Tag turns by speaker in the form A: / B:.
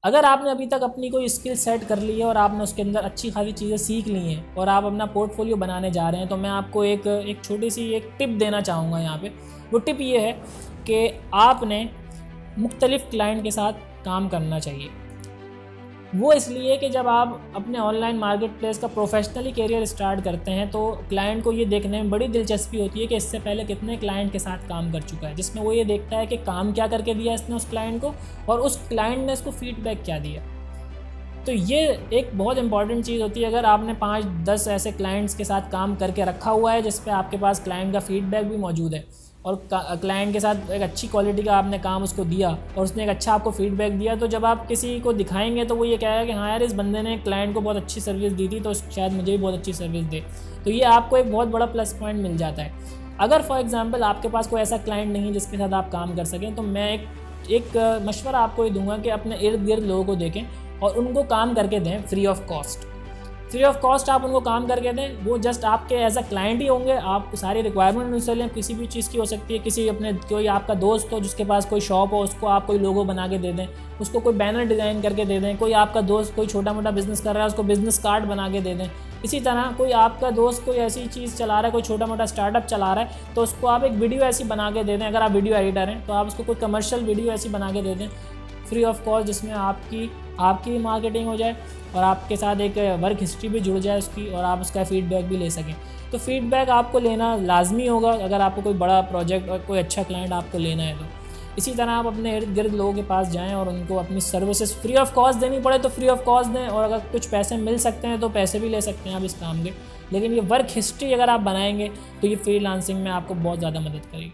A: अगर आपने अभी तक अपनी कोई स्किल सेट कर ली है और आपने उसके अंदर अच्छी खासी चीज़ें सीख ली हैं और आप अपना पोर्टफोलियो बनाने जा रहे हैं, तो मैं आपको एक छोटी सी एक टिप देना चाहूँगा यहाँ पे। वो टिप ये है कि आपने मुख्तलिफ़ क्लाइंट के साथ काम करना चाहिए। वो इसलिए कि जब आप अपने ऑनलाइन मार्केट प्लेस का प्रोफेशनली करियर स्टार्ट करते हैं तो क्लाइंट को ये देखने में बड़ी दिलचस्पी होती है कि इससे पहले कितने क्लाइंट के साथ काम कर चुका है, जिसमें वो ये देखता है कि काम क्या करके दिया इसने उस क्लाइंट को और उस क्लाइंट ने इसको फीडबैक क्या दिया। तो ये एक बहुत इंपॉर्टेंट चीज़ होती है। अगर आपने 5-10 ऐसे क्लाइंट्स के साथ काम करके रखा हुआ है जिस पे आपके पास क्लाइंट का फीडबैक भी मौजूद है और क्लाइंट के साथ एक अच्छी क्वालिटी का आपने काम उसको दिया और उसने एक अच्छा आपको फीडबैक दिया, तो जब आप किसी को दिखाएंगे तो वो ये कहेगा कि हाँ यार, इस बंदे ने क्लाइंट को बहुत अच्छी सर्विस दी थी तो शायद मुझे भी बहुत अच्छी सर्विस दे। तो ये आपको एक बहुत बड़ा प्लस पॉइंट मिल जाता है। अगर फॉर एग्जांपल आपके पास कोई ऐसा क्लाइंट नहीं है जिसके साथ आप काम कर सकें, तो मैं एक मशवरा आपको ये दूंगा कि अपने इर्द गिर्द लोगों को देखें और उनको काम करके दें फ्री ऑफ कॉस्ट। आप उनको काम करके दें, वो जस्ट आपके एज अ क्लाइंट ही होंगे। आप सारी रिक्वायरमेंट उनसे लें, किसी भी चीज़ की हो सकती है, किसी अपने कोई आपका दोस्त हो जिसके पास कोई शॉप हो, उसको आप कोई लोगो बना के दे दें, उसको कोई बैनर डिज़ाइन करके दे दें। कोई आपका दोस्त कोई छोटा मोटा बिज़नेस कर रहा है, उसको बिज़नेस कार्ड बना के दे दें। इसी तरह कोई आपका दोस्त कोई ऐसी चीज़ चला रहा है, कोई छोटा मोटा स्टार्टअप चला रहा है, तो उसको आप एक वीडियो ऐसी बना के दे दें। अगर आप वीडियो एडिटर हैं तो आप उसको कोई कमर्शियल वीडियो ऐसी बना के दे दें फ्री ऑफ कॉस्ट, जिसमें आपकी मार्केटिंग हो जाए और आपके साथ एक वर्क हिस्ट्री भी जुड़ जाए उसकी और आप उसका फीडबैक भी ले सकें। तो फीडबैक आपको लेना लाजमी होगा अगर आपको कोई बड़ा प्रोजेक्ट और कोई अच्छा क्लाइंट आपको लेना है तो। इसी तरह आप अपने इर्द गिर्द लोगों के पास जाएं और उनको अपनी सर्विसेज फ्री ऑफ कॉस्ट देनी पड़े तो फ्री ऑफ कॉस्ट दें, और अगर कुछ पैसे मिल सकते हैं तो पैसे भी ले सकते हैं आप इस काम के। लेकिन ये वर्क हिस्ट्री अगर आप बनाएंगे तो ये फ्रीलांसिंग में आपको बहुत ज़्यादा मदद करेगी।